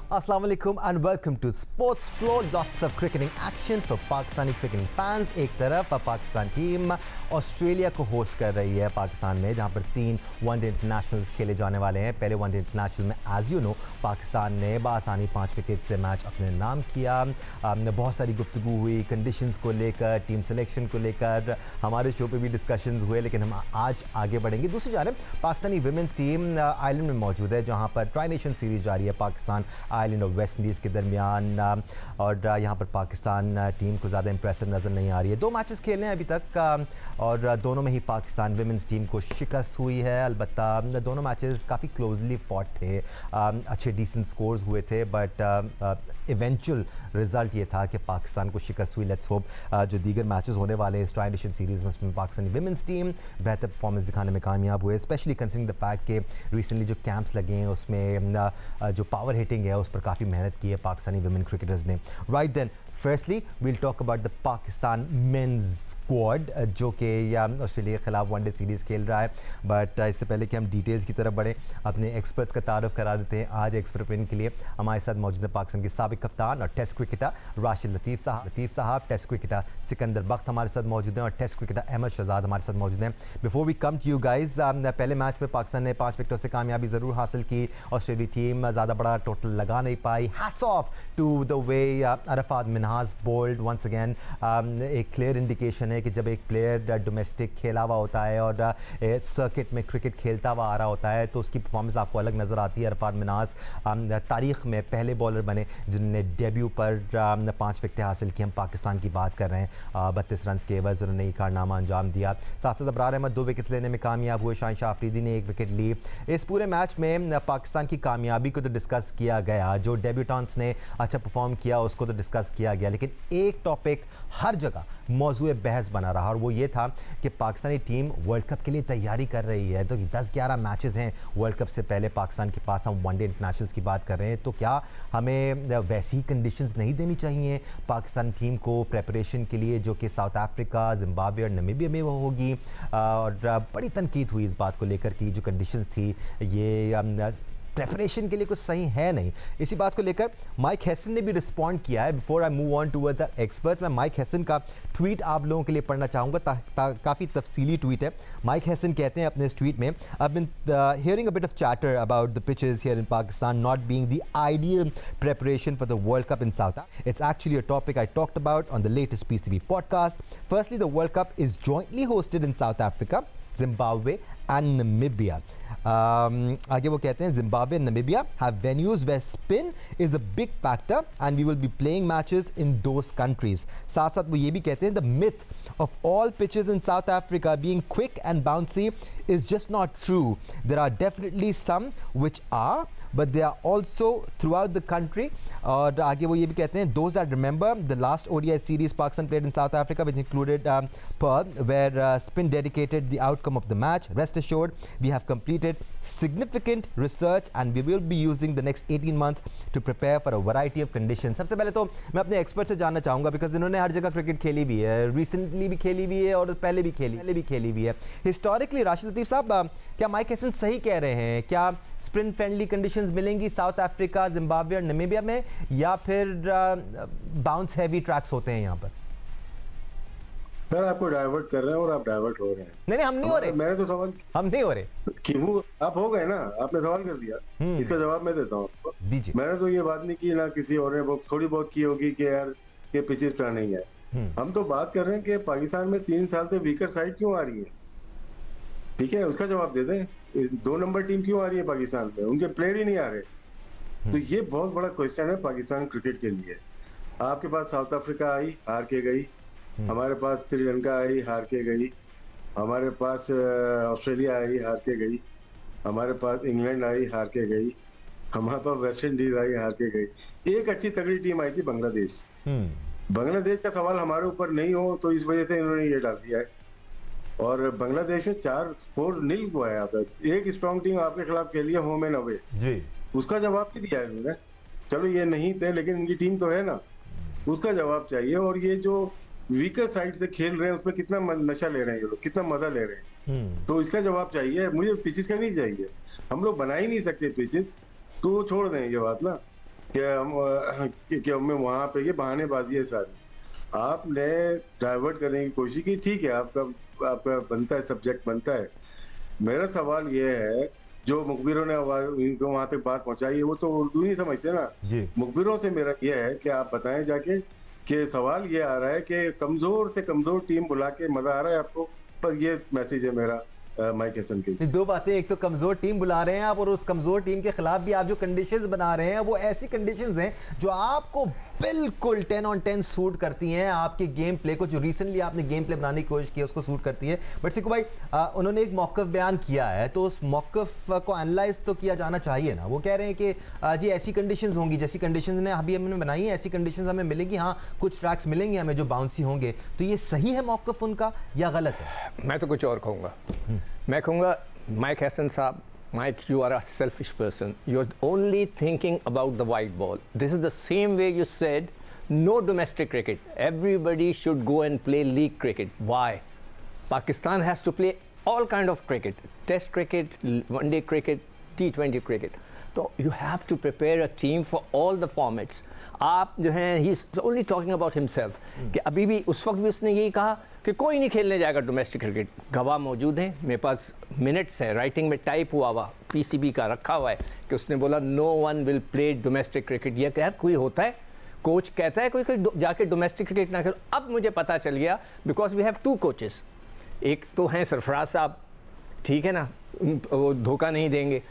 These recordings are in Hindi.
Assalamu alaikum and welcome to Sports Flow. Lots of cricketing action for Pakistani cricketing fans. एक तरफ पाकिस्तान टीम ऑस्ट्रेलिया को होस्ट कर रही है पाकिस्तान में, जहां पर 3 वनडे इंटरनेशनल्स खेले जाने वाले हैं। पहले वनडे इंटरनेशनल में एज यू नो पाकिस्तान ने बासानी 5 विकेट से मैच अपने नाम किया। बहुत सारी गुफ्तगू हुई कंडीशंस को लेकर, टीम सिलेक्शन को लेकर, हमारे शो पे भी डिस्कशंस हुए, लेकिन हम आज आगे बढ़ेंगे। दूसरी जानब पाकिस्तानी विमेंस टीम आयरलैंड में मौजूद है, जहाँ पर ट्राई नेशन सीरीज जारी है पाकिस्तान आयरलैंड और वेस्ट इंडीज़ के दरमियान, और यहाँ पर पाकिस्तान टीम को ज़्यादा इंप्रेसिव नज़र नहीं आ रही है। 2 मैचेस खेले हैं अभी तक और दोनों में ही पाकिस्तान विमेंस टीम को शिकस्त हुई है। अलबत्ता दोनों मैचेस काफ़ी क्लोजली फॉट थे, अच्छे डिसेंट स्कोर्स हुए थे, बट इवेंचुअल रिज़ल्ट ये था कि पाकिस्तान को शिकस्त हुई। लेट्स होप जो दीगर मैचेस होने वाले हैं इस ट्राई नेशन सीरीज़ में, उसमें पाकिस्तानी विमेंस टीम बेहतर परफॉर्मेंस दिखाने में कामयाब हुए, स्पेशली कंसिडरिंग द फैक्ट कि रिसेंटली जो कैंप्स लगे हैं उसमें जो पावर हिटिंग है उस पर काफ़ी मेहनत की है पाकिस्तानी विमेन क्रिकेटर्स ने। Right then, firstly we'll talk about the Pakistan men's squad जो कि ऑस्ट्रेलिया के खिलाफ वनडे सीरीज़ खेल रहा है। बट इससे पहले कि हम डिटेल्स की तरफ बढ़ें, अपने एक्सपर्ट्स का तारुफ करा देते हैं। आज एक्सपर्ट ओपिनियन के लिए हमारे साथ मौजूद है पाकिस्तान के साबिक कप्तान और टेस्ट क्रिकेटर राशिद लतीफ़ साहब, टेस्ट क्रिकेटर सिकंदर बख्त हमारे साथ मौजूद हैं, और टेस्ट क्रिकेटर अहमद शहजाद हमारे साथ मौजूद हैं। Before we come to you guys, पहले मैच में पाकिस्तान ने 5 विकेटों से कामयाबी ज़रूर हासिल की। ऑस्ट्रेलिया टीम ज़्यादा बड़ा टोटल लगा नहीं पाई। Hats off to the way Arafat Minhas bowled once again. एक क्लियर इंडिकेशन है कि जब एक प्लेयर डोमेस्टिक खेला हुआ होता है और सर्किट में क्रिकेट खेलता हुआ आ रहा होता है तो उसकी परफॉर्मेंस आपको अलग नज़र आती है। अरफात मिनहास तारीख़ में पहले बॉलर बने जिन्होंने डेब्यू पर 5 विकेटें हासिल की। हम पाकिस्तान की बात कर रहे हैं, 32 रन के एवज़ उन्होंने ये कारनामा अंजाम दिया। साथ अबरार अहमद 2 विकेट्स लेने में कामयाब हुए, शाहिन अफरीदी ने 1 विकेट ली। इस पूरे मैच में पाकिस्तान की कामयाबी को तो डिस्कस किया गया, जो डेब्यूटेंट्स ने अच्छा परफॉर्म किया उसको तो डिस्कस किया गया, लेकिन एक टॉपिक हर जगह मौजूद बहस बना रहा और वो ये था कि पाकिस्तानी टीम वर्ल्ड कप के लिए तैयारी कर रही है। तो 10-11 मैचेस हैं वर्ल्ड कप से पहले पाकिस्तान के पास, हम वनडे इंटरनेशनल्स की बात कर रहे हैं, तो क्या हमें वैसी ही कंडीशंस नहीं देनी चाहिए पाकिस्तान टीम को प्रेपरेशन के लिए, जो कि साउथ अफ्रीका, जिम्बाब्वे और नमीबिया में वो होगी। और बड़ी तनकीद हुई इस बात को लेकर कि जो कंडीशंस थी ये प्रेपरेशन के लिए कुछ सही है नहीं। इसी बात को लेकर माइक हैसन ने भी रिस्पॉन्ड किया है। Before I move on towards our experts, मैं माइक हैसन का ट्वीट आप लोगों के लिए पढ़ना चाहूँगा। काफ़ी तफसीली ट्वीट है। माइक हैसन कहते हैं अपने इस ट्वीट में, I been hearing a bit of chatter about the pitches here in Pakistan not being the ideal preparation for the World Cup in South Africa. It's actually a topic I talked about on the latest Peace TV podcast. Firstly, the World Cup is jointly hosted in South Africa, Zimbabwe and Namibia. आगे वो कहते हैं Zimbabwe and Namibia have venues where spin is a big factor and we will be playing matches in those countries. साथ साथ वो ये भी कहते हैं the myth of all pitches in South Africa being quick and bouncy is just not true. There are definitely some which are, but they are also throughout the country. और आगे वो ये भी कहते हैं those that remember the last ODI series Pakistan played in South Africa, which included Perth, where spin dedicated the outcome of the match. Rest assured, we have completed significant research and we will be using the next 18 months to prepare for a variety of conditions. सबसे पहले तो मैं अपने एक्सपर्ट से जानना चाहूँगा, बिकॉज इन्होंने हर जगह क्रिकेट खेली भी है, रिसेंटली भी खेली हुई है और पहले भी खेली हुई है। हिस्टोरिकली राशिद लतीफ़ साहब, क्या माइक हैसन सही कह रहे हैं? क्या स्पिन फ्रेंडली कंडीशंस मिलेंगी साउथ अफ्रीका, जिम्बाब्वे और नमीबिया में, या फिर बाउंस हैवी ट्रैक्स होते हैं यहाँ पर? सर आपको डाइवर्ट कर रहे हैं और आप डाइवर्ट हो रहे हैं। नहीं हम नहीं हो रहे। मैंने तो सवाल, हम नहीं हो रहे। क्यों? आप हो गए ना, आपने सवाल कर दिया, इसका जवाब मैं देता हूँ। दीजिए। मैंने तो ये बात नहीं की, ना किसी और ने थोड़ी बहुत की होगी कि यार ये पिचेस टर्निंग है। हम तो बात कर रहे हैं कि पाकिस्तान में 3 साल से वीकर साइड क्यों आ रही है। ठीक है, उसका जवाब दे दें। 2 नंबर टीम क्यों आ रही है पाकिस्तान में? उनके प्लेयर ही नहीं आ रहे। तो ये बहुत बड़ा क्वेश्चन है पाकिस्तान क्रिकेट के लिए। आपके पास साउथ अफ्रीका आई, हार के गई। हमारे पास श्रीलंका आई, हार के गई। हमारे पास ऑस्ट्रेलिया आई, हार के गई। हमारे पास इंग्लैंड आई, हार के गई। हमारे पास वेस्ट इंडीज आई, हार के गई। एक अच्छी तगड़ी टीम आई थी बांग्लादेश। बांग्लादेश का सवाल हमारे ऊपर नहीं हो तो इस वजह से इन्होंने ये डाल दिया है। और बांग्लादेश में 4-4-0 हुआ है। आप एक स्ट्रॉन्ग टीम आपके खिलाफ खेली है होम एंड अवे जी, उसका जवाब भी दिया है इन्होंने। चलो ये नहीं थे लेकिन इनकी टीम तो है ना, उसका जवाब चाहिए। और ये जो वीकर साइड से खेल रहे हैं उसमें कितना नशा ले रहे हैं ये लोग, कितना मजा ले रहे हैं, तो इसका जवाब चाहिए। मुझे पिचेस का नहीं चाहिए, हम लोग बना ही नहीं सकते पिचेस, तो छोड़ दें ये बात ना। कि हमें वहां पे ये बहानेबाजी है सारी। आपने डाइवर्ट करने की कोशिश की, ठीक है, आपका आपका बनता है, सब्जेक्ट बनता है। मेरा सवाल ये है, जो मुखबिरों ने इनको वहां तक बात पहुंचाई है वो तो उर्दू नहीं समझते ना जी। मुखबिरों से मेरा ये है कि आप बताएं जाके कि सवाल ये आ रहा है कि कमजोर से कमजोर टीम बुला के मजा आ रहा है आपको, पर ये मैसेज है मेरा माइक हसन के। दो बातें, एक तो कमजोर टीम बुला रहे हैं आप, और उस कमजोर टीम के खिलाफ भी आप जो कंडीशंस बना रहे हैं वो ऐसी कंडीशंस हैं जो आपको बिल्कुल 10 on 10 सूट करती हैं, आपके गेम प्ले को, जो रिसेंटली आपने गेम प्ले बनाने की कोशिश की उसको सूट करती है। बट सिक्कू भाई, उन्होंने एक मौक़िफ़ बयान किया है, तो उस मौक़िफ़ को एनालाइज तो किया जाना चाहिए ना। वो कह रहे हैं कि जी ऐसी कंडीशंस होंगी, जैसी कंडीशंस ने अभी हमने बनाई है ऐसी कंडीशंस हमें मिलेंगी, हाँ कुछ ट्रैक्स मिलेंगे हमें जो बाउंसी होंगे। तो ये सही है मौक़िफ़ उनका या गलत है? मैं तो कुछ और कहूँगा। मैं कहूँगा माइक हसन साहब, Mike, you are a selfish person. You're only thinking about the white ball. This is the same way you said no domestic cricket. Everybody should go and play league cricket. Why? Pakistan has to play all kind of cricket. Test cricket, one-day cricket, T20 cricket. So you have to prepare a team for all the formats. आप जो हैं, he's only talking about himself. कि अभी भी उस वक्त भी उसने यही कहा कि कोई नहीं खेलने जाएगा डोमेस्टिक क्रिकेट। गवाह मौजूद हैं, मेरे पास मिनट्स है, राइटिंग में टाइप हुआ पीसीबी का रखा हुआ है कि उसने बोला no one will play domestic cricket. ये यार कोई होता है, कोच कहता है कोई जाके डोमेस्टिक क्रिकेट ना खेलो। अब मुझे पता चल गया, बिकॉज वी हैव 2 कोचेस। एक तो हैं सरफराज साहब, ठीक है ना, वो धोखा नहीं देंगे।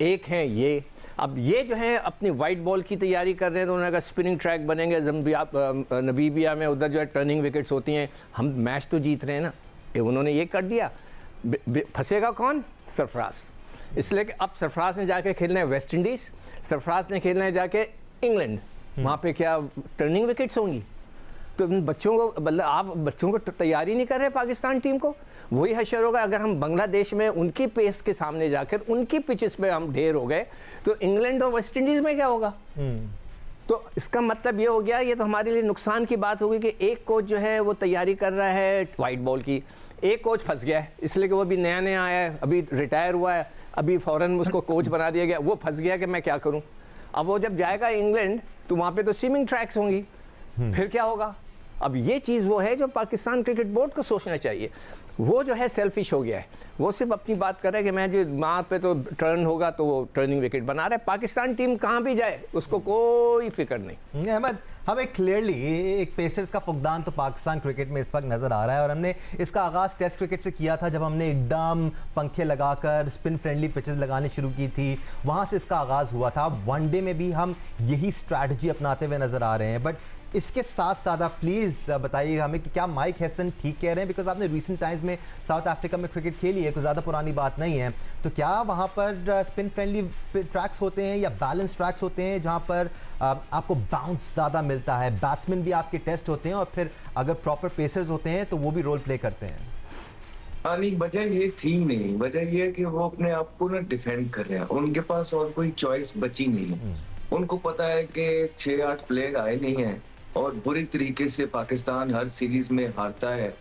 एक हैं ये, अब ये जो है अपनी वाइट बॉल की तैयारी कर रहे हैं, तो उन्होंने कहा स्पिनिंग ट्रैक बनेंगे नबीबिया में, उधर जो है टर्निंग विकेट्स होती हैं, हम मैच तो जीत रहे हैं ना। ये उन्होंने ये कर दिया, फंसेगा कौन? सरफराज। इसलिए कि अब सरफराज ने जाके खेलना है वेस्ट इंडीज़, सरफराज ने खेलना है जाके इंग्लैंड, वहाँ पे क्या टर्निंग विकेट्स होंगी? तो बच्चों को, मतलब आप बच्चों को तैयारी नहीं कर रहे पाकिस्तान टीम को। वही हशर होगा अगर हम बांग्लादेश में उनकी पेस के सामने जाकर उनकी पिचेस पे हम ढेर हो गए, तो इंग्लैंड और वेस्ट इंडीज़ में क्या होगा? तो इसका मतलब ये हो गया, ये तो हमारे लिए नुकसान की बात होगी कि एक कोच जो है वो तैयारी कर रहा है वाइट बॉल की, एक कोच फंस गया है, इसलिए कि वो भी नया नया आया है, अभी रिटायर हुआ है, अभी फ़ौरन उसको कोच बना दिया गया, वो फंस गया कि मैं क्या करूँ। अब वो जब जाएगा इंग्लैंड तो वहाँ पे तो स्विमिंग ट्रैक्स होंगी, फिर क्या होगा? अब ये चीज़ वो है जो पाकिस्तान क्रिकेट बोर्ड को सोचना चाहिए। वो जो है सेल्फिश हो गया है, वो सिर्फ अपनी बात कर रहा है कि मैं जो वहाँ पे तो टर्न होगा तो वो टर्निंग विकेट बना रहा है। पाकिस्तान टीम कहाँ भी जाए उसको कोई फिक्र नहीं। अहमद, हमें क्लियरली एक पेसर्स का फुकदान तो पाकिस्तान क्रिकेट में इस वक्त नज़र आ रहा है, और हमने इसका आगाज़ टेस्ट क्रिकेट से किया था जब हमने एकदम पंखे लगाकर स्पिन फ्रेंडली पिचेस लगानी शुरू की थी, वहाँ से इसका आगाज़ हुआ था। वनडे में भी हम यही स्ट्रैटेजी अपनाते हुए नज़र आ रहे हैं। बट इसके साथ साथ आप प्लीज़ बताइए हमें कि क्या माइक हसन ठीक कह रहे हैं? बिकॉज आपने रिसेंट टाइम्स में साउथ अफ्रीका में क्रिकेट खेली है, कोई ज़्यादा पुरानी बात नहीं है, तो क्या वहाँ पर स्पिन फ्रेंडली ट्रैक्स होते हैं या बैलेंस ट्रैक्स होते हैं जहाँ पर आपको बाउंस ज़्यादा मिलता है, बैट्समैन भी आपके टेस्ट होते हैं, और फिर अगर प्रॉपर पेसर्स होते हैं तो वो भी रोल प्ले करते हैं? हाँ नहीं, वजह ये थी नहीं, वजह ये है कि वो अपने आप को ना डिफेंड कर रहे हैं, उनके पास और कोई चॉइस बची नहीं है। उनको पता है कि 6-8 प्लेयर आए नहीं हैं और बुरी तरीके से पाकिस्तान हर सीरीज में हारता है,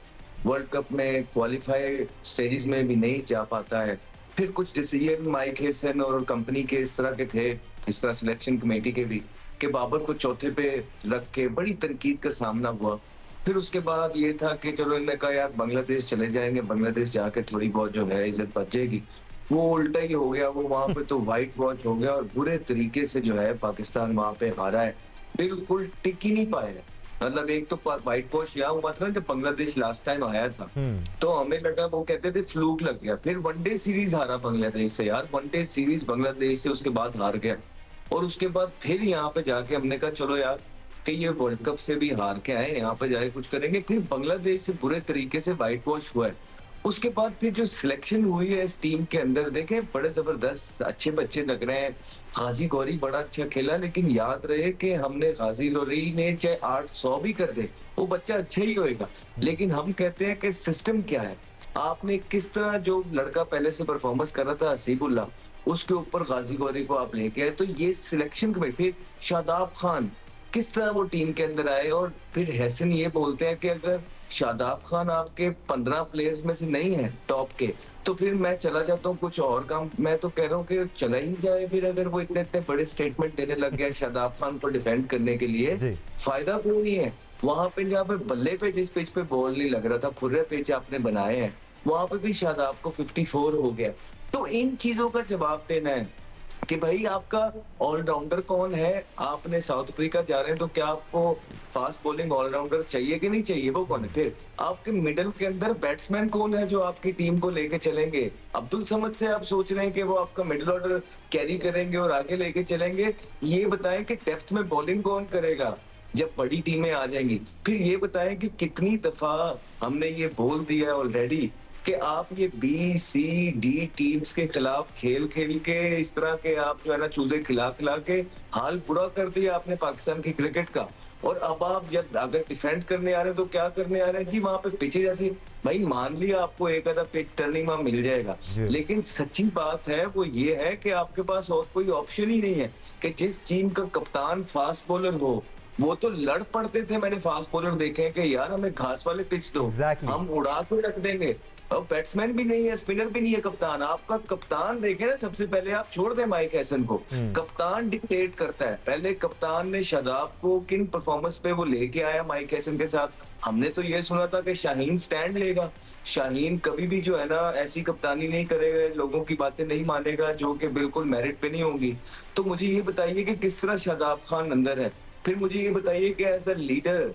वर्ल्ड कप में क्वालिफाई सीरीज में भी नहीं जा पाता है। फिर कुछ डिसीजन माइक हसन और कंपनी के इस तरह के थे, इस तरह सिलेक्शन कमेटी के भी, कि बाबर को चौथे पे रख के बड़ी तनकीद का सामना हुआ। फिर उसके बाद ये था कि चलो इन्होंने कहा यार बांग्लादेश चले जाएंगे, बांग्लादेश जाके थोड़ी बहुत जो है इज्जत बच जाएगी। वो उल्टा ही हो गया, वो वहां पे तो व्हाइट वॉश हो गया और बुरे तरीके से जो है पाकिस्तान वहां पे हारा है, बिल्कुल टिक ही नहीं पाया। मतलब एक तो व्हाइट वॉश यहाँ हुआ था जब बांग्लादेश लास्ट टाइम आया था, तो हमें लगा, वो कहते थे फ्लूक लग गया। फिर वनडे सीरीज हारा बांग्लादेश से, यार वनडे सीरीज बांग्लादेश से उसके बाद हार गया, और उसके बाद फिर यहाँ पे जाके हमने कहा चलो यार कि ये वर्ल्ड कप से भी हार के आए, यहाँ पे जाके कुछ करेंगे। फिर बांग्लादेश से बुरे तरीके से व्हाइट वॉश हुआ है। उसके बाद फिर जो सिलेक्शन हुई है इस टीम के अंदर, देखें बड़े जबरदस्त अच्छे बच्चे लग रहे हैं। गाजी गौरी बड़ा अच्छा खेला, लेकिन याद रहे कि हमने गाजी गौरी ने चाहे 800 भी कर दे, वो बच्चा अच्छा ही होएगा। लेकिन हम कहते हैं कि सिस्टम क्या है, आपने किस तरह जो लड़का पहले से परफॉर्मेंस कर रहा था हसीबुल्लाह, उसके ऊपर गाजी गौरी को आप लेके आए, तो ये सिलेक्शन कमेटी। फिर शादाब खान किस तरह वो टीम के अंदर आए। और फिर हैसन ये बोलते हैं कि अगर शादाब खान आपके 15 प्लेयर्स में से नहीं है टॉप के, तो फिर मैं चला जाता हूँ कुछ और काम। मैं तो कह रहा हूँ कि चला ही जाए फिर, अगर वो इतने इतने बड़े स्टेटमेंट देने लग गया शादाब खान को डिफेंड करने के लिए, फायदा क्यों नहीं है। वहां पे जहाँ पे बल्ले पे जिस पिच पे बॉल नहीं लग रहा था, फुर्रे पिच आपने बनाए हैं, वहां पे भी शादाब को 54 हो गया। तो इन चीजों का जवाब देना है कि भाई आपका ऑलराउंडर कौन है। आपने साउथ अफ्रीका जा रहे हैं तो क्या आपको फास्ट बॉलिंग ऑलराउंडर चाहिए कि नहीं चाहिए, वो कौन है। फिर आपके मिडल के अंदर बैट्समैन कौन है जो आपकी टीम को लेके चलेंगे। अब्दुल समद से आप सोच रहे हैं कि वो आपका मिडिल ऑर्डर कैरी करेंगे और आगे लेके चलेंगे। ये बताएं कि डेप्थ में बॉलिंग कौन करेगा जब बड़ी टीमें आ जाएंगी। फिर ये बताएं कि कितनी दफा हमने ये बोल दिया ऑलरेडी कि आप ये बी सी डी टीम्स के खिलाफ खेल खेल के इस तरह के आप जो है ना चूजे खिला खिला के हाल बुरा कर दिया आपने पाकिस्तान की क्रिकेट का। और अब आप जब अगर डिफेंड करने आ रहे हैं तो क्या करने आ रहे हैं जी, वहां पे पिच जैसी, भाई मान लिया आपको एक आधा पिच टर्निंग वहां मिल जाएगा, लेकिन सच्ची बात है वो ये है कि आपके पास और कोई ऑप्शन ही नहीं है कि जिस टीम का कप्तान फास्ट बॉलर हो। वो तो लड़ पड़ते थे, मैंने फास्ट बॉलर देखे हैं कि यार हमें घास वाले पिच दो, हम उड़ा के रख देंगे। अब बैट्समैन भी नहीं है, स्पिनर भी नहीं है, कप्तान। आपका कप्तान देखे ना, सबसे पहले आप छोड़ दें माइक हैसन को, कप्तान डिक्टेट करता है। पहले कप्तान ने शादाब को किन परफॉर्मेंस पे वो लेके आया माइक हैसन के साथ। हमने तो ये सुना था कि शाहीन स्टैंड लेगा, शाहीन कभी भी जो है ना ऐसी कप्तानी नहीं करेगा, लोगों की बातें नहीं मानेगा जो कि बिल्कुल मेरिट पे नहीं होंगी। तो मुझे ये बताइए कि किस तरह शादाब खान अंदर है। फिर मुझे ये बताइए कि एज अ लीडर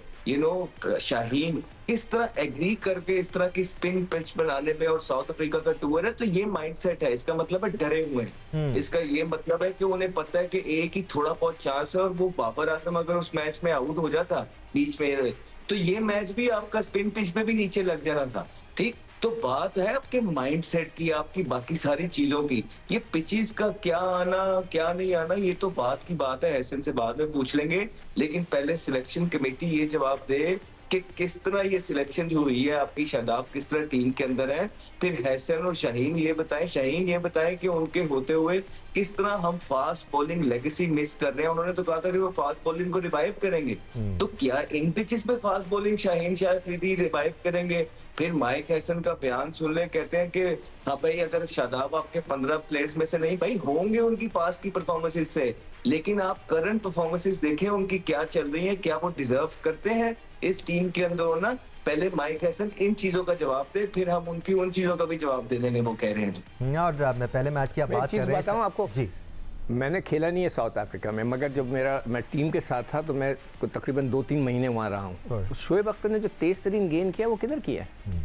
शाहीन किस तरह एग्री करके इस तरह की स्पिन पिच बनाने में, और साउथ अफ्रीका का टूर है तो ये माइंडसेट है, इसका मतलब है डरे हुए हैं। इसका ये मतलब है कि उन्हें पता है कि एक ही थोड़ा बहुत चांस है, और वो बाबर आजम अगर उस मैच में आउट हो जाता बीच में तो ये मैच भी आपका स्पिन पिच पे भी नीचे लग जाना था। ठीक, तो बात है आपके माइंडसेट की, आपकी बाकी सारी चीजों की। ये पिचेस का क्या आना क्या नहीं आना ये तो बात की बात है, हैसन से बाद में पूछ लेंगे। लेकिन पहले सिलेक्शन कमेटी ये जवाब दे कि किस तरह ये सिलेक्शन जो हुई है आपकी, शादाब किस तरह टीम के अंदर है। फिर हैसन और शाहीन ये बताएं कि उनके होते हुए किस तरह हम फास्ट बॉलिंग लेगेसी मिस कर रहे हैं। उन्होंने तो कहा था कि वो फास्ट बॉलिंग को रिवाइव करेंगे, तो क्या इन पिचेस पे fast bowling Shaheen Shah Afridi revive करेंगे। फिर माइक हैसन का बयान सुन ले, कहते हैं कि हाँ भाई अगर शादाब आपके 15 प्लेयर्स में से नहीं, भाई होंगे उनकी पास की परफॉर्मेंसेस से, लेकिन आप करंट परफॉर्मेंसेस देखें उनकी क्या चल रही है, क्या वो डिजर्व करते हैं इस टीम के अंदर होना। पहले माइक हैसन इन चीजों का जवाब दे, फिर हम उनकी उन चीजों का भी जवाब दे देंगे, वो कह रहे हैं। और मैं पहले मैच की बात कर रहे थे, बताऊं आपको जी, मैंने खेला नहीं है साउथ अफ्रीका में, मगर जब मैं टीम के साथ था तो मैं तकरीबन 2-3 महीने वहाँ रहा हूँ। तो शोएब अख्तर ने जो तेज तरीन गेंद किया वो किधर किया है?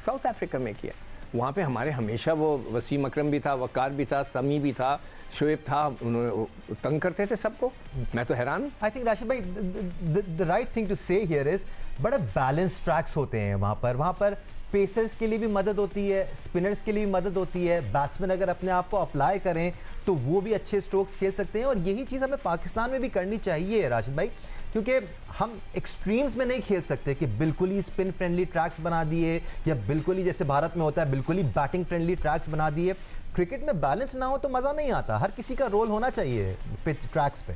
साउथ अफ्रीका में किया। वहाँ पे हमारे हमेशा वो वसीम अकरम भी था, वकार भी था, समी भी था, शोएब था, उन्होंने तंग करते थे सबको। मैं तो हैरान। आई थिंक राशिद भाई द राइट थिंग टू से हियर इज बड़े बैलेंस ट्रैक्स होते हैं वहाँ पर पेसर्स के लिए भी मदद होती है, स्पिनर्स के लिए भी मदद होती है। बैट्समैन अगर अपने आप को अप्लाई करें तो वो भी अच्छे स्ट्रोक्स खेल सकते हैं, और यही चीज़ हमें पाकिस्तान में भी करनी चाहिए राशिद भाई, क्योंकि हम एक्सट्रीम्स में नहीं खेल सकते कि बिल्कुल ही स्पिन फ्रेंडली ट्रैक्स बना दिए या बिल्कुल ही जैसे भारत में होता है बिल्कुल ही बैटिंग फ्रेंडली ट्रैक्स बना दिए। क्रिकेट में बैलेंस ना हो तो मज़ा नहीं आता, हर किसी का रोल होना चाहिए पिच ट्रैक्स पे।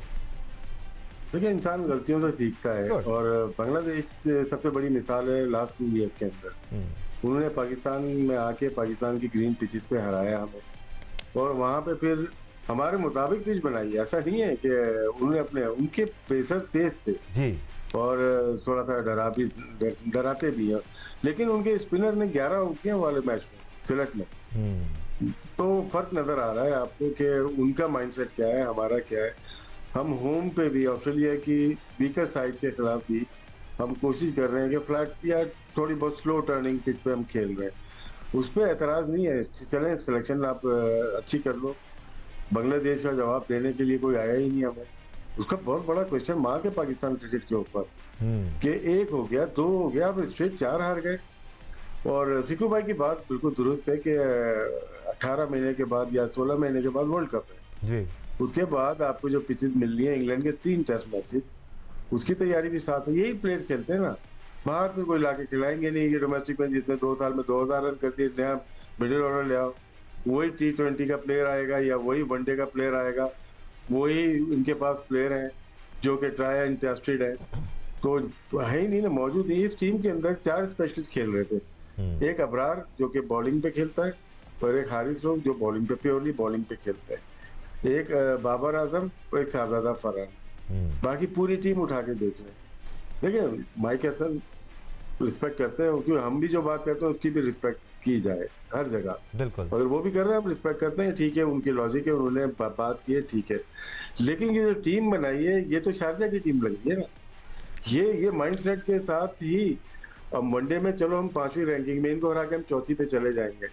देखिए इंसान गलतियों से सीखता है, और बांग्लादेश सबसे बड़ी मिसाल है लास्ट 2 ईयर के अंदर। उन्होंने पाकिस्तान में आके पाकिस्तान की ग्रीन पिचेस पे हराया हमें, और वहाँ पे फिर हमारे मुताबिक पिच बनाई। ऐसा नहीं है कि उन्होंने उनके पेसर तेज थे जी, और थोड़ा सा डराते भी हैं, लेकिन उनके स्पिनर ने 11 आउट किए वाले मैच में सिलेक्ट में। तो फर्क नजर आ रहा है आपको कि उनका माइंडसेट क्या है, हमारा क्या है। हम होम पे भी ऑस्ट्रेलिया की वीकर साइड के खिलाफ भी हम कोशिश कर रहे हैं कि फ्लैट या थोड़ी बहुत स्लो टर्निंग पिच पे हम खेल रहे हैं, उस पर एतराज़ नहीं है। चलें सिलेक्शन आप अच्छी कर लो। बांग्लादेश का जवाब देने के लिए कोई आया ही नहीं हमें। उसका बहुत बड़ा क्वेश्चन मार्क है पाकिस्तान क्रिकेट के ऊपर कि 1 हो गया, 2 हो गया, अब स्ट्रेट 4 हार गए। और सिकू भाई की बात बिल्कुल दुरुस्त है कि 18 महीने के बाद या 16 महीने के बाद वर्ल्ड कप है जी, उसके बाद आपको जो पिचेस मिल रही है इंग्लैंड के 3 टेस्ट मैचेस, उसकी तैयारी भी साथ है। यही प्लेयर खेलते हैं ना, बाहर से कोई लाके खिलाएंगे नहीं कि डोमेस्टिक में जितने 2 साल में 2000 रन कर दिए, नया मिडिल ऑर्डर ले आओ। वही T20 का प्लेयर आएगा या वही वनडे का प्लेयर आएगा, वही इनके पास प्लेयर हैं। जो कि ट्राई एंड टेस्टेड है, तो है ही नहीं ना, मौजूद नहीं। इस टीम के अंदर 4 स्पेशलिस्ट खेल रहे थे, एक अबरार जो कि बॉलिंग पे खेलता है, और एक हारिस रोक जो बॉलिंग पे प्योरली बॉलिंग पे खेलता है, एक बाबर आजम और एक शाहजादा फरहान, बाकी पूरी टीम उठा के देख रहे हैं। देखिए माइक हसन रिस्पेक्ट करते हैं, क्योंकि हम भी जो बात करते हैं उसकी भी रिस्पेक्ट की जाए हर जगह, बिल्कुल। अगर वो भी कर रहे हैं हम रिस्पेक्ट करते हैं, ठीक है, उनकी लॉजिक है, उन्होंने बात की है, ठीक है। लेकिन ये जो टीम बनाई है ये तो शारजा की टीम लगी है ना, ये माइंडसेट के साथ ही अब वनडे में चलो हम 5वीं रैंकिंग में, इनको हरा के हम 4थी पे चले जाएंगे,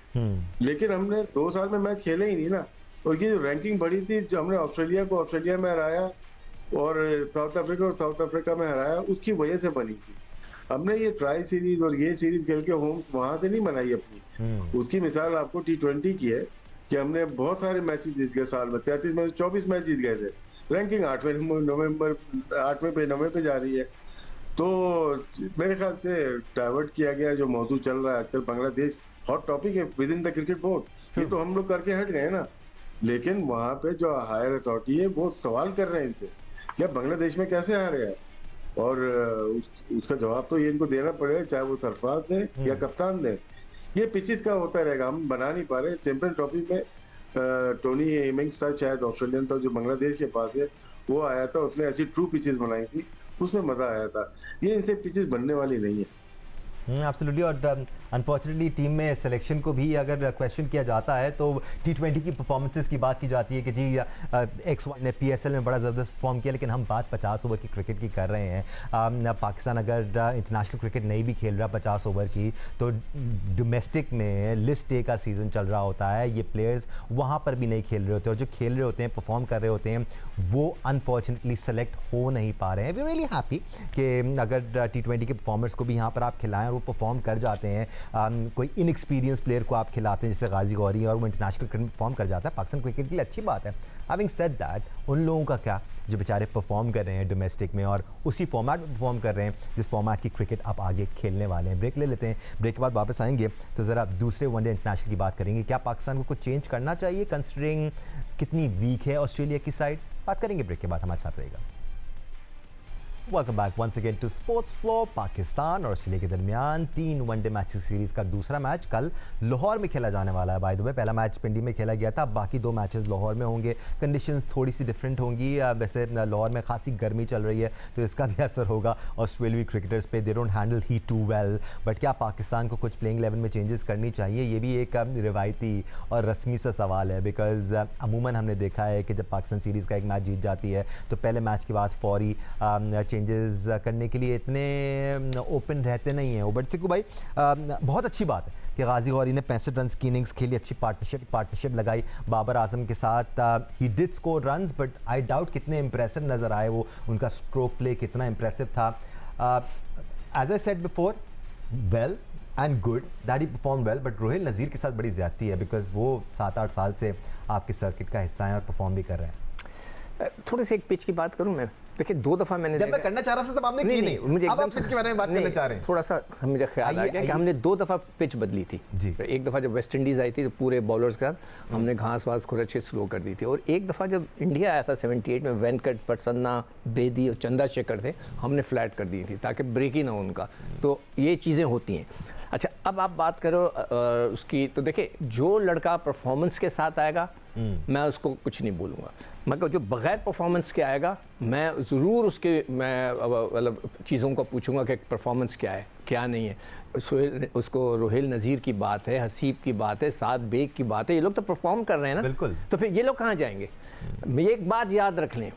लेकिन हमने 2 साल में मैच खेले ही नहीं ना। और ये जो रैंकिंग बढ़ी थी, जो हमने ऑस्ट्रेलिया को ऑस्ट्रेलिया में हराया और साउथ अफ्रीका को साउथ अफ्रीका में हराया, उसकी वजह से बनी थी। हमने ये ट्राई सीरीज और ये सीरीज खेल के होम वहां से नहीं बनाई अपनी। उसकी मिसाल आपको T20 की है कि हमने बहुत सारे मैचेस जीत गए साल में, 33 में 24 मैच जीत गए थे, रैंकिंग 8वें 9वें पे जा रही है। तो मेरे ख्याल से डाइवर्ट किया गया जो मौजूद चल रहा है आजकल, बांग्लादेश हॉट टॉपिक है with in the cricket board, ये तो हम लोग करके हट गए ना, लेकिन वहां पे जो हायर अथॉरिटी है वो सवाल कर रहे हैं इनसे, क्या बांग्लादेश में कैसे आ रहे हैं, और उसका जवाब तो ये इनको देना पड़ेगा, चाहे वो सरफराज दें या कप्तान दें। ये पिचेस का होता रहेगा, हम बना नहीं पा रहे। चैंपियन ट्रॉफी में टोनी हेमिंग्स था, शायद ऑस्ट्रेलियन था, जो बांग्लादेश के पास है, वो आया था, उसने ऐसी ट्रू पिचेस बनाई थी, उसमें मजा आया था। ये इनसे पिचेस बनने वाली नहीं है। एब्सोल्युटली। और अनफॉर्चुनेटली टीम में सिलेक्शन को भी अगर क्वेश्चन किया जाता है तो T20 की परफॉर्मेंसेस की बात की जाती है कि जी XY ने PSL में बड़ा ज़बरदस्त परफॉर्म किया, लेकिन हम बात 50 ओवर की क्रिकेट की कर रहे हैं। पाकिस्तान अगर इंटरनेशनल क्रिकेट नहीं भी खेल रहा 50 ओवर की, तो डोमेस्टिक में लिस्ट ए का सीज़न चल रहा होता है, ये प्लेयर्स वहाँ पर भी नहीं खेल रहे होते, और जो खेल रहे होते हैं, परफॉर्म कर रहे होते हैं, वो अनफॉर्चुनेटली सेलेक्ट हो नहीं पा रहे हैं। वी रियली हैप्पी कि अगर T20 के परफॉर्मर्स को भी यहाँ पर आप खिलाएं और वो परफॉर्म कर जाते हैं, कोई इनएक्सपीरियंस प्लेयर को आप खिलाते हैं जैसे गाजी गौरी, और वो इंटरनेशनल क्रिकेट में परफॉर्म कर जाता है, पाकिस्तान क्रिकेट के लिए अच्छी बात है। हैविंग सेड दैट, उन लोगों का क्या जो बेचारे परफॉर्म कर रहे हैं डोमेस्टिक में और उसी फॉर्मेट में परफॉर्म कर रहे हैं जिस फॉर्मेट की क्रिकेट आप आगे खेलने वाले हैं। ब्रेक ले लेते हैं, ब्रेक के बाद वापस आएंगे तो ज़रा दूसरे वनडे इंटरनेशनल की बात करेंगे। क्या पाकिस्तान को कुछ चेंज करना चाहिए कंसिडरिंग कितनी वीक है ऑस्ट्रेलिया की साइड? बात करेंगे ब्रेक के बाद, हमारे साथ रहेगा। Welcome back once again to sports flow. Pakistan और ऑस्ट्रेलिया के दरमियान 3 वनडे मैच सीरीज़ का दूसरा मैच कल लाहौर में खेला जाने वाला है। बाय द वे पहला मैच पिंडी में खेला गया था, बाकी 2 मैचेस लाहौर में होंगे। कंडीशंस थोड़ी सी डिफरेंट होंगी, वैसे लाहौर में खासी गर्मी चल रही है तो इसका भी असर होगा ऑस्ट्रेलियाई क्रिकेटर्स पे, they don't handle heat too well. But क्या पाकिस्तान को कुछ प्लेइंग 11 में चेंजेस करनी चाहिए? ये भी एक रिवायती और रस्मी सा सवाल है, बिकॉज अमूमन हमने देखा है कि जब पाकिस्तान सीरीज़ का एक मैच जीत जाती है तो पहले मैच के बाद फौरी चेंजेस करने के लिए इतने ओपन रहते नहीं हैं। बट सिक्कू भाई, बहुत अच्छी बात है कि गाजी गौरी ने 65 रन की इनिंग्स खेली, अच्छी पार्टनरशिप लगाई बाबर आजम के साथ। He did score runs, but I doubt कितने इंप्रेसिव नज़र आए वो, उनका स्ट्रोक प्ले कितना इंप्रेसिव था। As I said before, well and good that he perform well, but Rohail Nazir के साथ बड़ी ज़्यादती है, बिकॉज वो 7-8 साल से आपके सर्किट का हिस्सा हैं और परफॉर्म भी कर रहे हैं। थोड़ी सी एक पिच की बात करूं मैं, देखिए 2 दफ़ा मैंने जब मैं करना चाह रहा था तब आपने की नहीं, मुझे अब आप पिच के बारे में बात करना चाह रहे हैं। थोड़ा सा मुझे ख्याल आ गया कि हमने 2 दफ़ा पिच बदली थी जी। एक दफ़ा जब वेस्ट इंडीज़ आई थी तो पूरे बॉलर्स के साथ हमने घास वास खुद अच्छे स्लो कर दी थी, और एक दफ़ा जब इंडिया आया था 78 में, वेंकट, प्रसन्ना, बेदी और चंद्रशेखर थे, हमने फ्लैट कर दी थी ताकि ब्रेक ही ना हो उनका। तो ये चीज़ें होती हैं। अच्छा, अब आप बात करो उसकी, तो देखिए जो लड़का परफॉर्मेंस के साथ आएगा मैं उसको कुछ नहीं बोलूँगा, मगर जो बग़ैर परफॉर्मेंस के आएगा मैं ज़रूर उसके मतलब चीज़ों को पूछूंगा कि परफॉर्मेंस क्या है क्या नहीं है। उसको रोहिल नज़ीर की बात है, हसीब की बात है, साद बेग की बात है, ये लोग तो परफॉर्म कर रहे हैं ना, बिल्कुल। तो फिर ये लोग कहाँ जाएंगे? एक बात याद रख लें,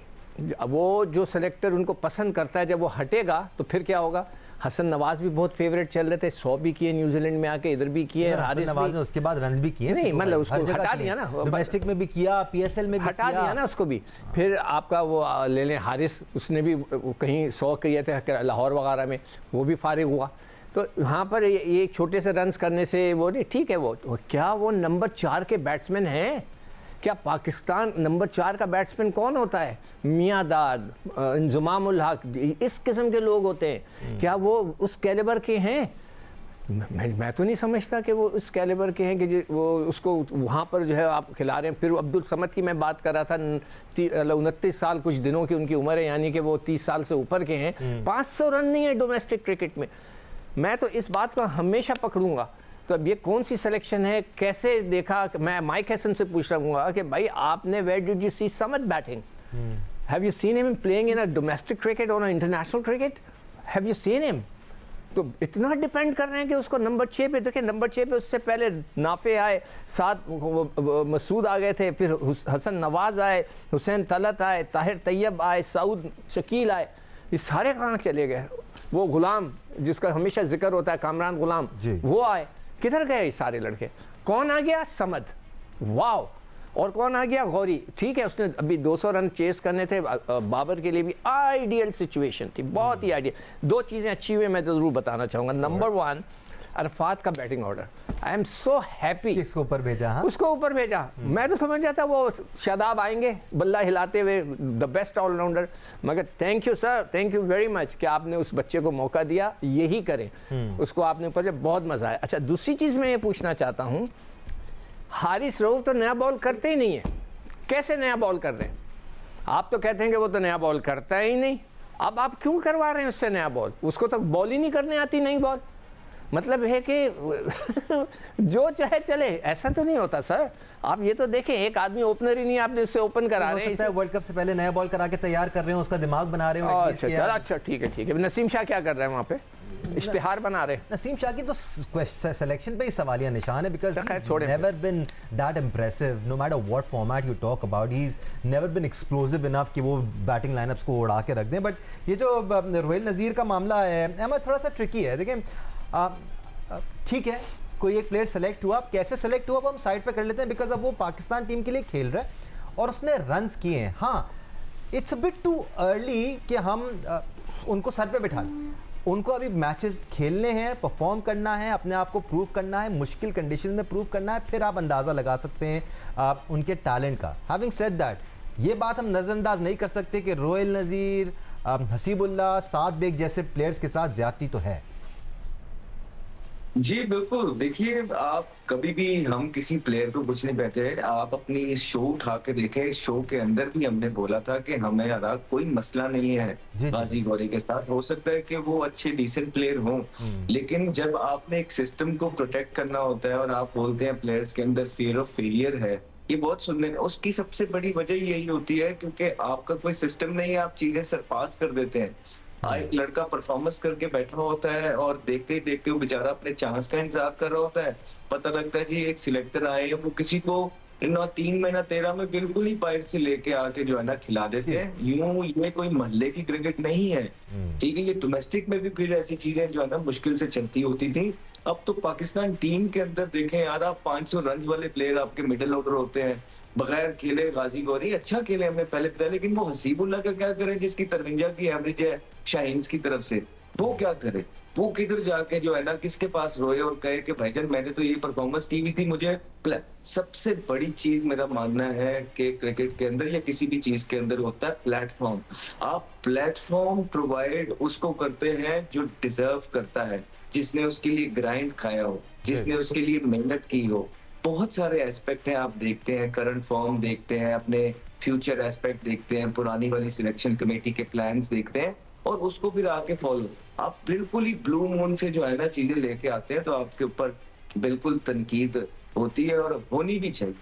वो जो सेलेक्टर उनको पसंद करता है जब वो हटेगा तो फिर क्या होगा? हसन नवाज भी बहुत फेवरेट चल रहे थे, 100 भी किए न्यूजीलैंड में आके, इधर भी किए, हारिस नवाज ने उसके बाद रन्स भी किए, नहीं मतलब उसको हटा दिया ना, डोमेस्टिक में भी किया, PSL में भी हटा दिया ना उसको भी। फिर आपका वो ले लें हारिस, उसने भी कहीं 100 किए थे लाहौर वगैरह में, वो भी फारिग हुआ। तो यहाँ पर ये छोटे से रन्स करने से वो नहीं ठीक है। वो क्या वो नंबर 4 के बैट्समैन हैं? क्या पाकिस्तान नंबर 4 का बैट्समैन कौन होता है? मियादाद, इंजमामुल हक, इस किस्म के लोग होते हैं। क्या वो उस कैलिबर के हैं? मैं तो नहीं समझता कि वो उस कैलिबर के हैं कि वो उसको वहाँ पर जो है आप खिला रहे हैं। फिर अब्दुल समद की मैं बात कर रहा था, 29 साल कुछ दिनों की उनकी उम्र है, यानी कि वो 30 साल से ऊपर के हैं। 500 रन नहीं है डोमेस्टिक क्रिकेट में। मैं तो इस बात को हमेशा पकड़ूंगा। तो अब ये कौन सी सिलेक्शन है, कैसे देखा? मैं माइक हैसन से पूछ रहा कि भाई आपने where did you see Samad batting? Have you seen him playing in a domestic cricket और international cricket? Have you seen him? तो इतना डिपेंड कर रहे हैं कि उसको नंबर 6 पे देखें। नंबर 6 पे उससे पहले नाफे आए, 7 मसूद आ गए थे, फिर हसन नवाज आए, हुसैन तलत आए, ताहिर तैयब आए, सऊद शकील आए। ये सारे कहाँ चले गए? वो गुलाम जिसका हमेशा जिक्र होता है, कामरान गुलाम, वो आए। किधर गए ये सारे लड़के? कौन आ गया? समद, वाओ। और कौन आ गया? गौरी। ठीक है, उसने अभी 200 रन चेस करने थे। बाबर के लिए भी आइडियल सिचुएशन थी, बहुत ही आइडियल। 2 चीज़ें अच्छी हुई मैं तो ज़रूर बताना चाहूँगा। नंबर 1, अरफात का batting order. I am so happy. किसको ऊपर भेजा? हाँ, उसको ऊपर भेजा। मैं तो समझ जाता वो शादाब आएंगे बल्ला हिलाते हुए, द बेस्ट ऑलराउंडर। मगर thank you sir, thank you very much कि आपने उस बच्चे को मौका दिया, यही करें। उसको आपने ऊपर, बहुत मज़ा आया। अच्छा, दूसरी चीज़ मैं ये पूछना चाहता हूँ, हारिस रऊफ तो नया बॉल करते ही नहीं है। कैसे नया बॉल कर रहे हैं? आप तो कहते हैं कि वो तो नया बॉल करता ही नहीं। अब आप क्यों करवा रहे हैं उससे नया बॉल? उसको तो बॉल ही नहीं करने आती नई बॉल। मतलब है कि जो चाहे चले, ऐसा तो नहीं होता सर। आप ये तो देखें, एक आदमी ओपनर ही नहीं, आपने उससे ओपन करा रहे हैं। वर्ल्ड कप से पहले नया बॉल करा के तैयार कर रहे हैं, उसका दिमाग बना रहे हो। अच्छा, ठीक है। नसीम शाह क्या कर रहे हैं वहाँ पे? इश्तिहार बना रहे। नसीम शाह की तो सिलेक्शन पे ही सवालिया निशान है, because never been that impressive no matter what format you talk about. He is never been explosive enough कि वो बैटिंग लाइनअप्स को उड़ा के रख दें। बट ये जो रोहिल नज़ीर का मामला है अहमद, थोड़ा सा ट्रिकी है। देखें, ठीक है, कोई एक प्लेयर सेलेक्ट हुआ, अब कैसे सेलेक्ट हुआ वो हम साइड पे कर लेते हैं, बिकॉज अब वो पाकिस्तान टीम के लिए खेल रहा है और उसने रन्स किए हैं। हाँ, it's a bit too early कि हम उनको सर पे बिठा लें। उनको अभी मैचेस खेलने हैं, परफॉर्म करना है, अपने आप को प्रूव करना है, मुश्किल कंडीशन में प्रूव करना है, फिर आप अंदाज़ा लगा सकते हैं उनके टैलेंट का। हैविंग सेड दैट, ये बात हम नज़रअंदाज नहीं कर सकते कि रोहिल नज़ीर, हसीबुल्लाह, साद बेग जैसे प्लेयर्स के साथ ज्यादती तो है। जी बिल्कुल। देखिए, आप कभी भी, हम किसी प्लेयर को कुछ नहीं कहते, आप अपनी शो उठा के देखें। इस शो के अंदर भी हमने बोला था कि हमें यार कोई मसला नहीं है गाजी गौरी के साथ। हो सकता है कि वो अच्छे डिसेंट प्लेयर हों, लेकिन जब आपने एक सिस्टम को प्रोटेक्ट करना होता है और आप बोलते हैं प्लेयर्स के अंदर फियर ऑफ फेलियर है, ये बहुत सुनने, उसकी सबसे बड़ी वजह यही होती है क्योंकि आपका कोई सिस्टम नहीं है, आप चीजें सरपास कर देते हैं। एक लड़का परफॉर्मेंस करके बैठा होता है और देखते ही देखते वो बेचारा अपने चांस का इंतजार कर रहा होता है। पता लगता है जी एक सिलेक्टर आए, वो किसी को 3 महीना 13 में बिल्कुल ही बाहर से लेके आके जो है ना खिला देते हैं। यूं ये कोई मोहल्ले की क्रिकेट नहीं है, ठीक है। ये डोमेस्टिक में भी फिर ऐसी चीजें जो है ना मुश्किल से चलती होती थी। अब तो पाकिस्तान टीम के अंदर देखें यार, आप 500 रन वाले प्लेयर आपके मिडिल ऑर्डर होते हैं, बगैर खेले गाजी गौरी अच्छा खेले हमने पहले बताया, लेकिन वो हसीबुल्लाह का क्या करे जिसकी 53 की एवरेज है शाहीन्स की तरफ से? वो क्या करे? वो किधर जाके जो है ना किसके पास रोए और कहे कि भाईजान मैंने तो ये परफॉर्मेंस की हुई थी। मुझे सबसे बड़ी चीज मेरा मानना है कि क्रिकेट के अंदर या किसी भी चीज के अंदर होता है प्लेटफॉर्म। आप प्लेटफॉर्म प्रोवाइड उसको करते हैं जो डिजर्व करता है, जिसने उसके लिए ग्राइंड खाया हो, जिसने उसके लिए मेहनत की हो। बहुत सारे एस्पेक्ट हैं, आप देखते हैं करंट फॉर्म देखते हैं, अपने फ्यूचर एस्पेक्ट देखते हैं, पुरानी वाली सिलेक्शन कमेटी के प्लान्स देखते हैं और उसको फिर आके फॉलो। आप बिल्कुल ही ब्लू मून से जो है ना चीजें लेके आते हैं तो आपके ऊपर बिल्कुल तनकीद होती है और होनी भी चाहिए।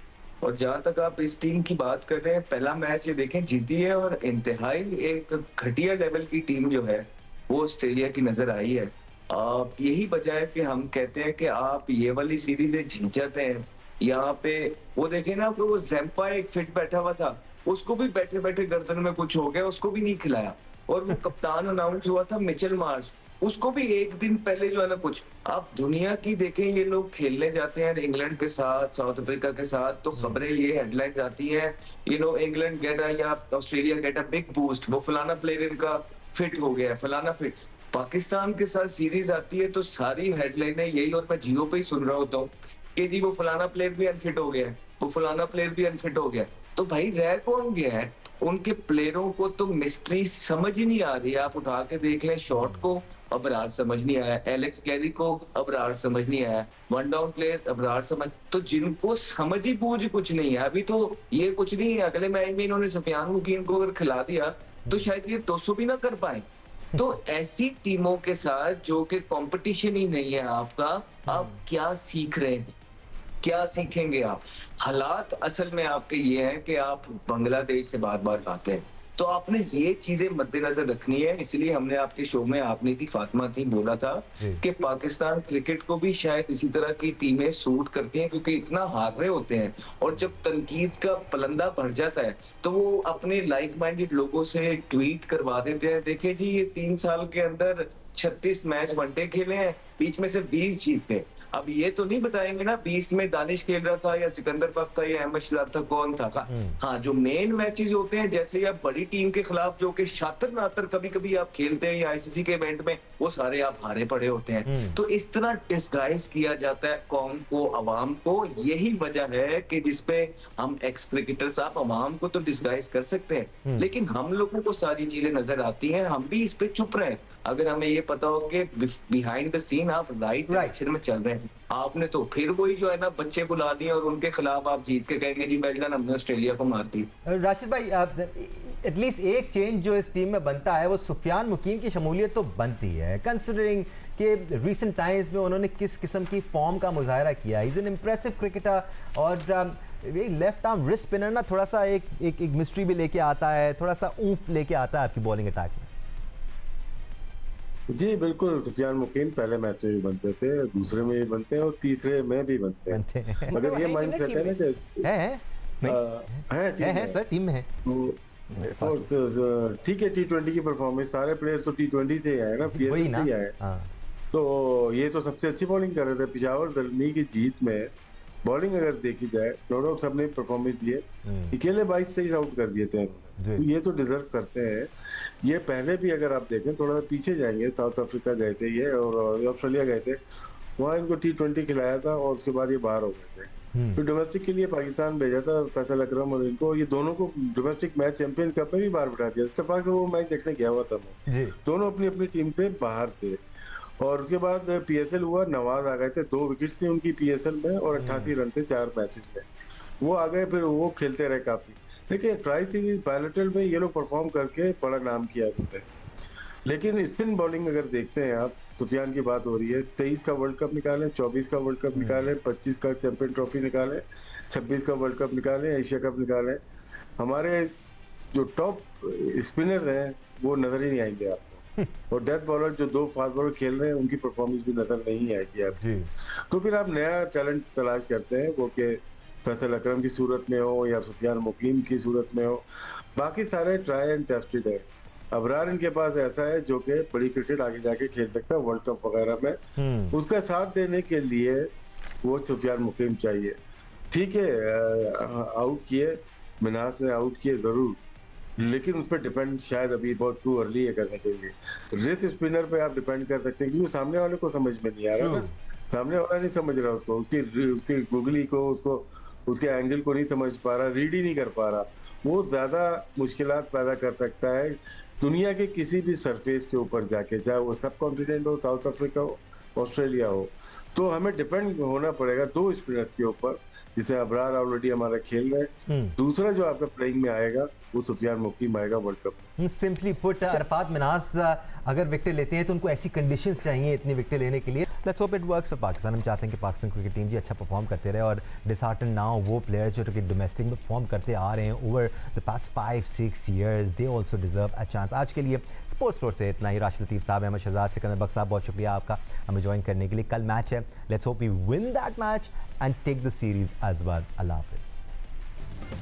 और जहां तक आप इस टीम की बात कर रहे हैं, पहला मैच ये देखें जीती है और इंतहाई एक घटिया लेवल की टीम जो है वो ऑस्ट्रेलिया की नजर आई है। आप यही वजह है कि हम कहते हैं कि आप ये वाली सीरीज जीत जाते हैं। यहाँ पे वो देखे ना आपको, वो ज़ैम्पा एक फिट बैठा हुआ था, उसको भी बैठे बैठे गर्दन में कुछ हो गया, उसको भी नहीं खिलाया। और वो कप्तान अनाउंस हुआ था मिचेल मार्श, उसको भी एक दिन पहले जो है ना कुछ। आप दुनिया की देखें, ये लोग खेलने जाते हैं इंग्लैंड के साथ, साउथ अफ्रीका के साथ, तो खबरें ये हेडलाइंस आती हैं, इंग्लैंड गेट अ या Australia get a big boost, वो फलाना प्लेयर इनका फिट हो गया है, फलाना फिट। पाकिस्तान के साथ सीरीज आती है तो सारी हेडलाइनें यही, और मैं जियो पे ही सुन रहा होता हूँ कि जी वो फलाना प्लेयर भी अनफिट हो गया है, वो फलाना प्लेयर भी अनफिट हो गया। तो भाई रह कौन गया है? उनके प्लेयरों को तो मिस्ट्री समझ ही नहीं आ रही है। आप उठा के देख लें शॉट को, अबरार समझ नहीं आया, एलेक्स कैरी को अबरार समझ नहीं आया, वन डाउन प्लेयर अबरार समझ, तो जिनको समझ ही बूझ कुछ नहीं है अभी, तो ये कुछ नहीं है। अगले मैच में इन्होंने सुफियान मुकीम को अगर खिला दिया तो शायद ये 200 भी ना कर पाए। तो ऐसी टीमों के साथ जो कि कंपटीशन ही नहीं है आपका, आप क्या सीख रहे हैं, क्या सीखेंगे आप? हालात असल में आपके ये हैं कि आप बांग्लादेश से बार बार आते हैं, तो आपने ये चीजें मद्देनजर रखनी है। इसलिए हमने आपके शो में, आपने थी फातिमा थी, बोला था कि पाकिस्तान क्रिकेट को भी शायद इसी तरह की टीमें सूट करती हैं, क्योंकि इतना हार रहे होते हैं और जब तनकीद का पलंदा भर जाता है तो वो अपने लाइक माइंडेड लोगों से ट्वीट करवा देते हैं, देखिए जी ये 3 साल के अंदर 36 मैच वनडे खेले हैं, बीच में से 20 जीत गए। अब ये तो नहीं बताएंगे ना 20 में दानिश खेल रहा था या सिकंदर बख्श था या अहमद शराब था, कौन था। हाँ, जो मेन मैचेस होते हैं जैसे या बड़ी टीम के खिलाफ जो कि शातर नातर कभी कभी आप खेलते हैं या आईसीसी के इवेंट में, वो सारे आप हारे पड़े होते हैं। तो इस तरह डिस्गाइज किया जाता है कौम को, अवाम को। यही वजह है कि जिसपे हम एक्स क्रिकेटर्स, आप अवाम को तो डिस्गाइज कर सकते हैं, लेकिन हम लोगों को सारी चीजें नजर आती हैं, हम भी इस पे चुप रहे। अगर हमें ये पता हो कि बिहाइंड द सीन आप राइट डायरेक्शन में चल रहे हैं, आपने तो फिर वही जो है ना बच्चे बुला दिए और उनके खिलाफ आप जीत के कहेंगे जी वेल डन, हमने ऑस्ट्रेलिया को मार दी। राशिद भाई, एटलीस्ट एक चेंज जो इस टीम में बनता है वो सुफियान मुकीम की शमूलियत तो बनती है, कंसिडरिंग कि रिसेंट टाइम्स में उन्होंने किस किस्म की फॉर्म का मुजाहरा किया। इज एन इम्प्रेसिव क्रिकेटर और लेफ्ट आर्म रिस्ट स्पिनर ना थोड़ा सा एक मिस्ट्री भी लेके आता है, थोड़ा सा ऊंफ लेके आता है आपकी बॉलिंग अटैक में। जी बिल्कुल, सुफियान मुकीम पहले मैच में भी बनते थे, दूसरे में भी बनते हैं और तीसरे में भी बनते हैं। मगर ये माइंड सेट है ना कि है सर, टीम में है। ठीक है, T20 की परफॉर्मेंस, सारे प्लेयर्स तो T20 से आए ना, PSL से आए। तो ये तो सबसे अच्छी बॉलिंग कर रहे थे। पिशावर दरमी की जीत में बॉलिंग अगर देखी जाए, नो डाउट सबने परफॉर्मेंस दिए, अकेले 22-23 आउट कर दिए थे, तो ये तो डिजर्व करते हैं। ये पहले भी अगर आप देखें, थोड़ा सा पीछे जाएंगे, साउथ अफ्रीका गए थे ये और ऑस्ट्रेलिया गए थे, वहाँ इनको T20 खिलाया था और उसके बाद ये बाहर हो गए थे। तो डोमेस्टिक के लिए पाकिस्तान भेजा था फैसल अकरम और इनको, ये दोनों को डोमेस्टिक मैच चैंपियन कप में भी बाहर बिठा दिया। इत्तेफाक से वो मैच देखने गया हुआ था मैं, दोनों अपनी अपनी टीम से बाहर थे। और उसके बाद PSL हुआ, नवाज आ गए थे, 2 विकेट्स थी उनकी PSL में और 88 रन थे 4 मैचेस में, वो आ गए, फिर वो खेलते रहे काफी। देखिए ट्राई सीरीज बायलैटरल में ये लोग परफॉर्म करके बड़ा नाम किया करते हैं, लेकिन स्पिन बॉलिंग अगर देखते हैं आप, सुफियान की बात हो रही है, 23 का वर्ल्ड कप निकाले, 24 का वर्ल्ड कप निकाले, 25 का चैंपियन ट्रॉफी निकाले, 26 का वर्ल्ड कप निकाले, एशिया कप निकाले। हमारे जो टॉप स्पिनर हैं वो नजर ही नहीं आएंगे आपको, और डेथ बॉलर जो 2 फास्ट बॉलर खेल रहे हैं उनकी परफॉर्मेंस भी नजर नहीं आएगी आपको। तो फिर आप नया टैलेंट तलाश करते हैं, वो कि फैसल अकरम की सूरत में हो या सुफियान मुकीम की सूरत में हो। बाकी सारे ट्राई एंड टेस्टेड है। अबरार इनके पास ऐसा है जो कि बड़ी क्रिकेट आगे जाके खेल सकता है वर्ल्ड कप वगैरह में, उसका साथ देने के लिए वो सुफियान मुकीम चाहिए। ठीक है, आउट किए, मिनास ने आउट किए जरूर, लेकिन उस पर डिपेंड शायद अभी बहुत टू अर्ली है करने के लिए। रिस्ट स्पिनर पे आप डिपेंड कर सकते हैं, क्योंकि सामने वाले को समझ में नहीं आ रहा ना, सामने वाला नहीं समझ रहा उसको, उसकी गुगली को, उसको उसके एंगल को नहीं समझ पा रहा, रीड ही नहीं कर पा रहा, वो ज्यादा मुश्किलात पैदा कर सकता है दुनिया के किसी भी सरफेस के ऊपर जाके, चाहे वो सब कॉन्टिनेंट हो, साउथ अफ्रीका हो, ऑस्ट्रेलिया हो। तो हमें डिपेंड होना पड़ेगा 2 स्पिनर्स के ऊपर, जिसे अबरार ऑलरेडी हमारा खेल रहे हैं। दूसरा जो आपका प्लेइंग में आएगा वो सुफियान मुकीम आएगा वर्ल्ड कप में। सिंपली पुट, अरफात मिनास अगर विकेट लेते हैं तो उनको ऐसी कंडीशंस चाहिए इतनी विकेट लेने के लिए। Let's hope it works for Pakistan. हम चाहते हैं कि पाकिस्तान क्रिकेट टीम जी अच्छा परफॉर्म करते रहे, और डिसहार्टन नाउ वो प्लेयर्स जो कि डोमेस्टिक में परफॉर्म करते आ रहे हैं over the past 5-6 years, they also deserve a chance. आज के लिए स्पोर्ट्स फ्लोर से इतना ही। राशिद लतीफ़ साहब, अहमद शहजाद, सिकंदर बख्श साहब, बहुत शुक्रिया आपका हमें ज्वाइन करने के लिए। कल मैच है, let's hope we win that match and take the series as well. अल्लाह हाफिज़।